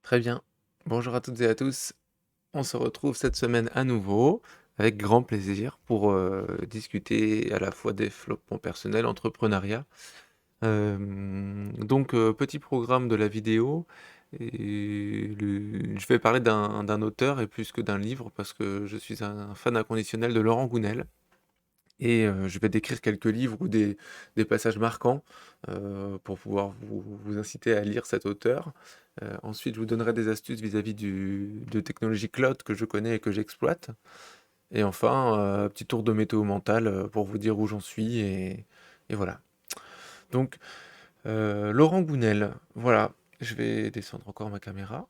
Très bien. Bonjour à toutes et à tous. On se retrouve cette semaine à nouveau avec grand plaisir pour discuter à la fois développement personnel, entrepreneuriat. Petit programme de la vidéo. Je vais parler d'un auteur et plus que d'un livre parce que je suis un fan inconditionnel de Laurent Gounel. Et je vais décrire quelques livres ou des passages marquants, pour pouvoir vous inciter à lire cet auteur. Ensuite, je vous donnerai des astuces vis-à-vis du de technologies cloud que je connais et que j'exploite. Et enfin, petit tour de météo mentale, pour vous dire où j'en suis et voilà. Donc, Laurent Gounel, voilà, je vais descendre encore ma caméra.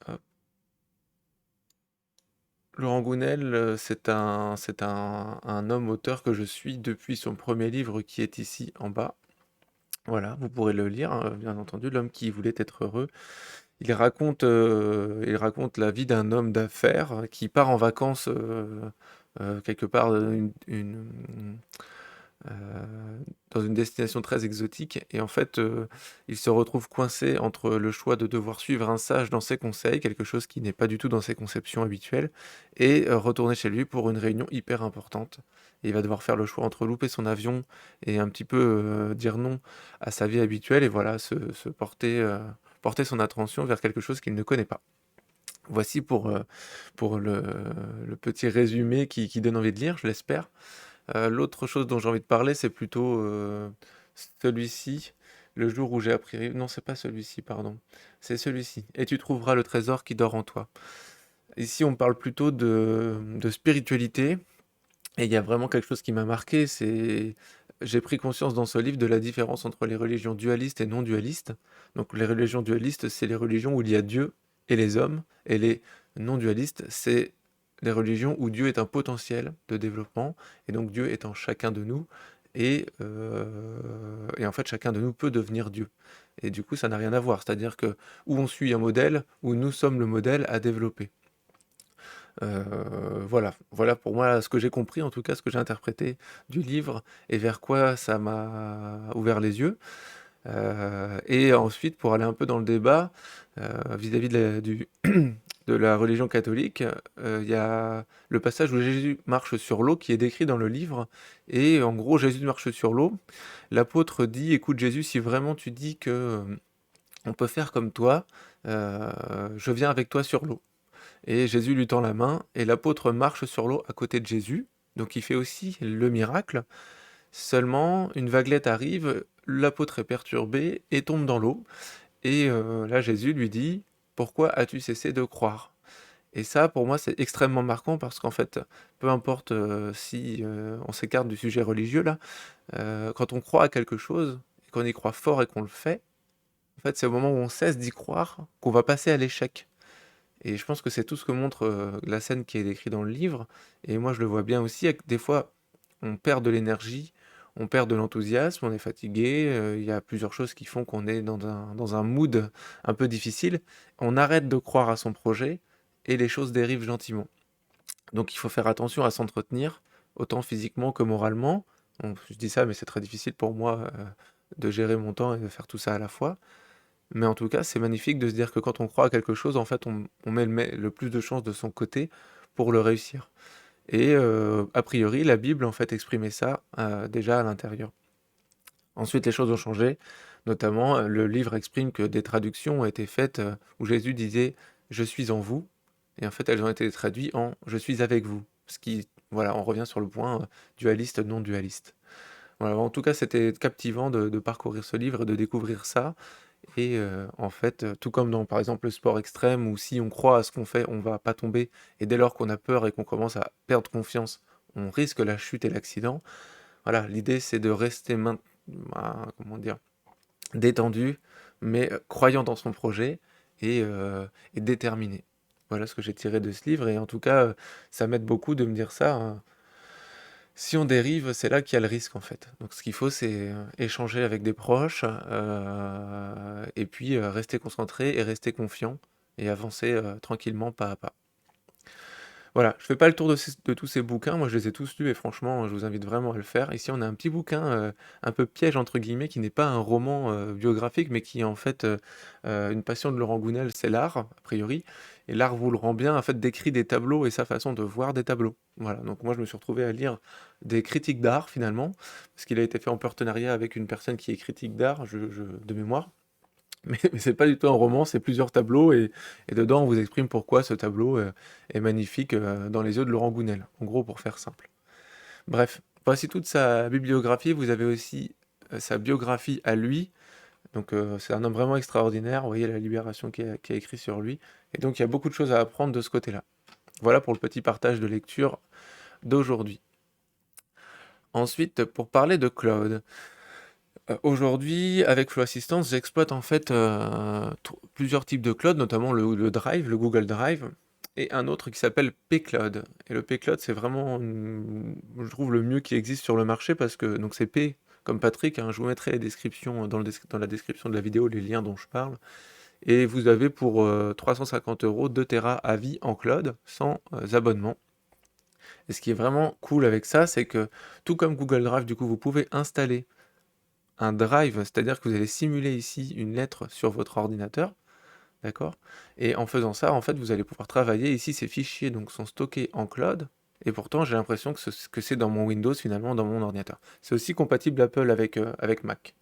Hop. Laurent Gounel, c'est un homme auteur que je suis depuis son premier livre qui est ici en bas. Voilà, vous pourrez le lire, hein, bien entendu, L'homme qui voulait être heureux. Il raconte la vie d'un homme d'affaires qui part en vacances quelque part dans une destination très exotique. Et en fait, il se retrouve coincé entre le choix de devoir suivre un sage dans ses conseils, quelque chose qui n'est pas du tout dans ses conceptions habituelles, et retourner chez lui pour une réunion hyper importante. Et il va devoir faire le choix entre louper son avion et un petit peu dire non à sa vie habituelle, et voilà, se porter son attention vers quelque chose qu'il ne connaît pas. Voici pour le petit résumé qui donne envie de lire, je l'espère. L'autre chose dont j'ai envie de parler, c'est plutôt celui-ci. Le jour où j'ai appris... Non, c'est pas celui-ci, pardon. C'est celui-ci. Et tu trouveras le trésor qui dort en toi. Ici, on parle plutôt de spiritualité. Et il y a vraiment quelque chose qui m'a marqué, c'est... J'ai pris conscience dans ce livre de la différence entre les religions dualistes et non dualistes. Donc les religions dualistes, c'est les religions où il y a Dieu et les hommes, et les non dualistes, c'est les religions où Dieu est un potentiel de développement, et donc Dieu est en chacun de nous, et en fait chacun de nous peut devenir Dieu. Et du coup, ça n'a rien à voir, c'est-à-dire que où on suit un modèle, où nous sommes le modèle à développer. Voilà pour moi ce que j'ai compris, en tout cas ce que j'ai interprété du livre et vers quoi ça m'a ouvert les yeux. Et ensuite, pour aller un peu dans le débat, vis-à-vis de la religion catholique, il y a le passage où Jésus marche sur l'eau qui est décrit dans le livre. Et en gros, Jésus marche sur l'eau. L'apôtre dit, écoute Jésus, si vraiment tu dis que on peut faire comme toi, je viens avec toi sur l'eau. Et Jésus lui tend la main, et l'apôtre marche sur l'eau à côté de Jésus, donc il fait aussi le miracle. Seulement, une vaguelette arrive, l'apôtre est perturbé et tombe dans l'eau, et là Jésus lui dit, pourquoi as-tu cessé de croire? Et ça, pour moi, c'est extrêmement marquant parce qu'en fait, peu importe si on s'écarte du sujet religieux là, quand on croit à quelque chose, et qu'on y croit fort et qu'on le fait, en fait, c'est au moment où on cesse d'y croire qu'on va passer à l'échec. Et je pense que c'est tout ce que montre la scène qui est décrite dans le livre. Et moi, je le vois bien aussi. Des fois, on perd de l'énergie, on perd de l'enthousiasme, on est fatigué. Il y a plusieurs choses qui font qu'on est dans un mood un peu difficile. On arrête de croire à son projet et les choses dérivent gentiment. Donc, il faut faire attention à s'entretenir, autant physiquement que moralement. Bon, je dis ça, mais c'est très difficile pour moi de gérer mon temps et de faire tout ça à la fois. Mais en tout cas, c'est magnifique de se dire que quand on croit à quelque chose, en fait, on met le plus de chances de son côté pour le réussir. Et a priori, la Bible, en fait, exprimait ça déjà à l'intérieur. Ensuite, les choses ont changé. Notamment, le livre exprime que des traductions ont été faites où Jésus disait «Je suis en vous». Et en fait, elles ont été traduites en «Je suis avec vous». Ce qui, voilà, on revient sur le point dualiste, non dualiste. Voilà, en tout cas, c'était captivant de parcourir ce livre et de découvrir ça. Et en fait, tout comme dans, par exemple, le sport extrême où si on croit à ce qu'on fait, on va pas tomber et dès lors qu'on a peur et qu'on commence à perdre confiance, on risque la chute et l'accident. Voilà, l'idée c'est de rester comment dire? Détendu, mais croyant dans son projet et déterminé. Voilà ce que j'ai tiré de ce livre et en tout cas, ça m'aide beaucoup de me dire ça, hein. Si on dérive, c'est là qu'il y a le risque en fait. Donc ce qu'il faut, c'est échanger avec des proches, et puis rester concentré et rester confiant et avancer tranquillement pas à pas. Voilà, je fais pas le tour de tous ces bouquins, moi je les ai tous lus et franchement, je vous invite vraiment à le faire. Ici, on a un petit bouquin, un peu «piège» entre guillemets, qui n'est pas un roman, biographique, mais qui est en fait, une passion de Laurent Gounel, c'est l'art, a priori, et l'art vous le rend bien, en fait, décrit des tableaux et sa façon de voir des tableaux. Voilà, donc moi je me suis retrouvé à lire des critiques d'art finalement, parce qu'il a été fait en partenariat avec une personne qui est critique d'art, de mémoire. Mais c'est pas du tout un roman, c'est plusieurs tableaux et dedans on vous exprime pourquoi ce tableau est magnifique dans les yeux de Laurent Gounel, en gros pour faire simple. Bref, voici toute sa bibliographie, vous avez aussi sa biographie à lui, donc c'est un homme vraiment extraordinaire, vous voyez la Libération qui a écrit sur lui, et donc il y a beaucoup de choses à apprendre de ce côté-là. Voilà pour le petit partage de lecture d'aujourd'hui. Ensuite, pour parler de Claude. Aujourd'hui, avec Flow Assistance, j'exploite en fait plusieurs types de cloud, notamment le Drive, le Google Drive, et un autre qui s'appelle P-Cloud. Et le P-Cloud, c'est vraiment, je trouve, le mieux qui existe sur le marché parce que, donc c'est P comme Patrick, hein, je vous mettrai les descriptions dans la description de la vidéo, les liens dont je parle. Et vous avez pour 350 euros 2 Tera à vie en cloud, sans abonnement. Et ce qui est vraiment cool avec ça, c'est que tout comme Google Drive, du coup, vous pouvez installer un drive, c'est-à-dire que vous allez simuler ici une lettre sur votre ordinateur, d'accord? Et en faisant ça, en fait, vous allez pouvoir travailler. Ici, ces fichiers donc, sont stockés en cloud, et pourtant, j'ai l'impression que c'est dans mon Windows, finalement, dans mon ordinateur. C'est aussi compatible Apple avec Mac.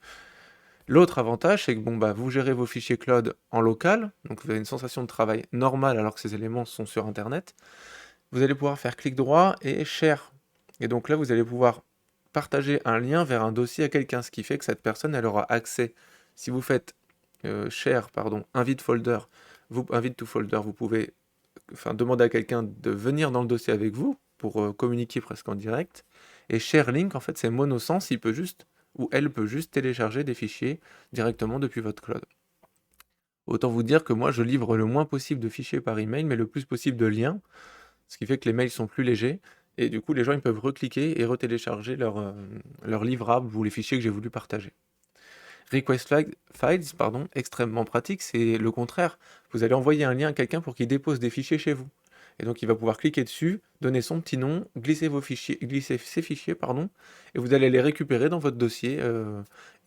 L'autre avantage, c'est que bon, bah, vous gérez vos fichiers cloud en local, donc vous avez une sensation de travail normale alors que ces éléments sont sur Internet. Vous allez pouvoir faire clic droit et share. Et donc là, vous allez pouvoir partager un lien vers un dossier à quelqu'un, ce qui fait que cette personne, elle aura accès. Si vous faites share, pardon, invite to folder, vous pouvez demander à quelqu'un de venir dans le dossier avec vous pour communiquer presque en direct. Et share link, en fait, c'est monosens, il peut juste, ou elle peut juste télécharger des fichiers directement depuis votre cloud. Autant vous dire que moi, je livre le moins possible de fichiers par email, mais le plus possible de liens, ce qui fait que les mails sont plus légers, et du coup les gens ils peuvent recliquer et retélécharger leur livrable ou les fichiers que j'ai voulu partager. Files, pardon, extrêmement pratique, c'est le contraire. Vous allez envoyer un lien à quelqu'un pour qu'il dépose des fichiers chez vous. Et donc il va pouvoir cliquer dessus, donner son petit nom, glisser ses fichiers, pardon, et vous allez les récupérer dans votre dossier.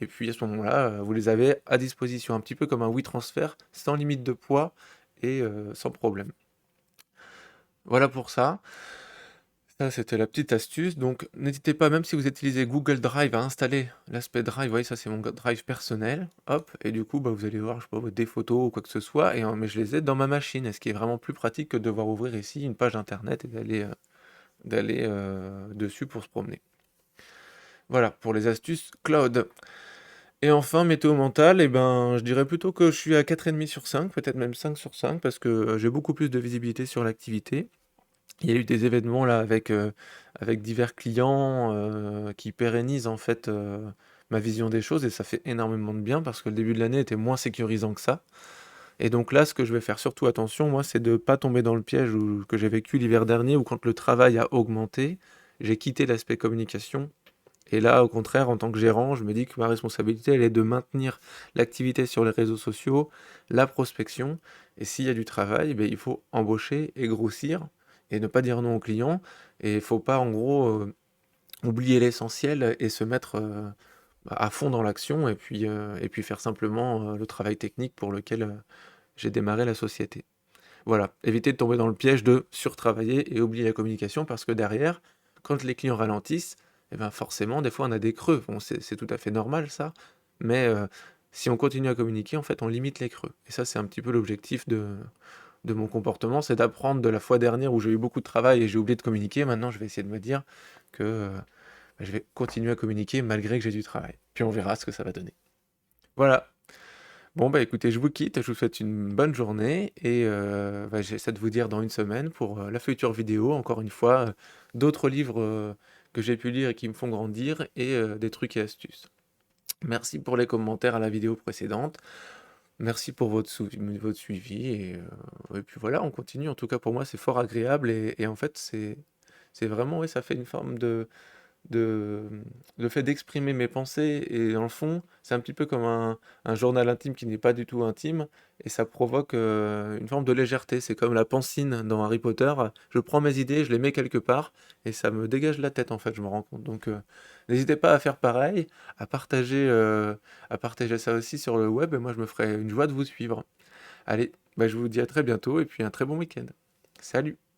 Et puis à ce moment-là, vous les avez à disposition, un petit peu comme un WeTransfer, sans limite de poids et sans problème. Voilà pour ça. Ça, c'était la petite astuce. Donc, n'hésitez pas, même si vous utilisez Google Drive, à installer l'aspect Drive. Vous voyez, ça, c'est mon Drive personnel. Hop, et du coup, bah, vous allez voir, je sais pas, des photos ou quoi que ce soit. Mais je les ai dans ma machine. Et ce qui est vraiment plus pratique que de devoir ouvrir ici une page internet et d'aller dessus pour se promener. Voilà, pour les astuces cloud. Et enfin, météo mentale, eh ben, je dirais plutôt que je suis à 4,5 sur 5, peut-être même 5 sur 5, parce que j'ai beaucoup plus de visibilité sur l'activité. Il y a eu des événements là avec divers clients qui pérennisent en fait ma vision des choses et ça fait énormément de bien parce que le début de l'année était moins sécurisant que ça. Et donc là, ce que je vais faire surtout attention, moi, c'est de ne pas tomber dans le piège que j'ai vécu l'hiver dernier où quand le travail a augmenté, j'ai quitté l'aspect communication. Et là, au contraire, en tant que gérant, je me dis que ma responsabilité, elle est de maintenir l'activité sur les réseaux sociaux, la prospection. Et s'il y a du travail, ben, il faut embaucher et grossir et ne pas dire non aux clients. Et il ne faut pas, en gros, oublier l'essentiel et se mettre à fond dans l'action et puis faire simplement le travail technique pour lequel j'ai démarré la société. Voilà, éviter de tomber dans le piège de surtravailler et oublier la communication parce que derrière, quand les clients ralentissent, eh ben forcément, des fois, on a des creux. Bon, c'est tout à fait normal, ça. Mais si on continue à communiquer, en fait, on limite les creux. Et ça, c'est un petit peu l'objectif de mon comportement, c'est d'apprendre de la fois dernière où j'ai eu beaucoup de travail et j'ai oublié de communiquer. Maintenant, je vais essayer de me dire que je vais continuer à communiquer malgré que j'ai du travail. Puis on verra ce que ça va donner. Voilà. Bon, bah écoutez, je vous quitte, je vous souhaite une bonne journée et bah, j'essaie de vous dire dans une semaine pour la future vidéo, encore une fois, d'autres livres que j'ai pu lire et qui me font grandir et des trucs et astuces. Merci pour les commentaires à la vidéo précédente, merci pour votre suivi et puis voilà, on continue. En tout cas, pour moi, c'est fort agréable et en fait, c'est vraiment, oui, ça fait une forme de le fait d'exprimer mes pensées et dans le fond, c'est un petit peu comme un journal intime qui n'est pas du tout intime et ça provoque, une forme de légèreté. C'est comme la pancine dans Harry Potter, je prends mes idées, je les mets quelque part et ça me dégage la tête, en fait, je me rends compte. Donc, n'hésitez pas à faire pareil, à partager ça aussi sur le web et moi je me ferai une joie de vous suivre. Allez, bah, je vous dis à très bientôt et puis un très bon week-end. Salut!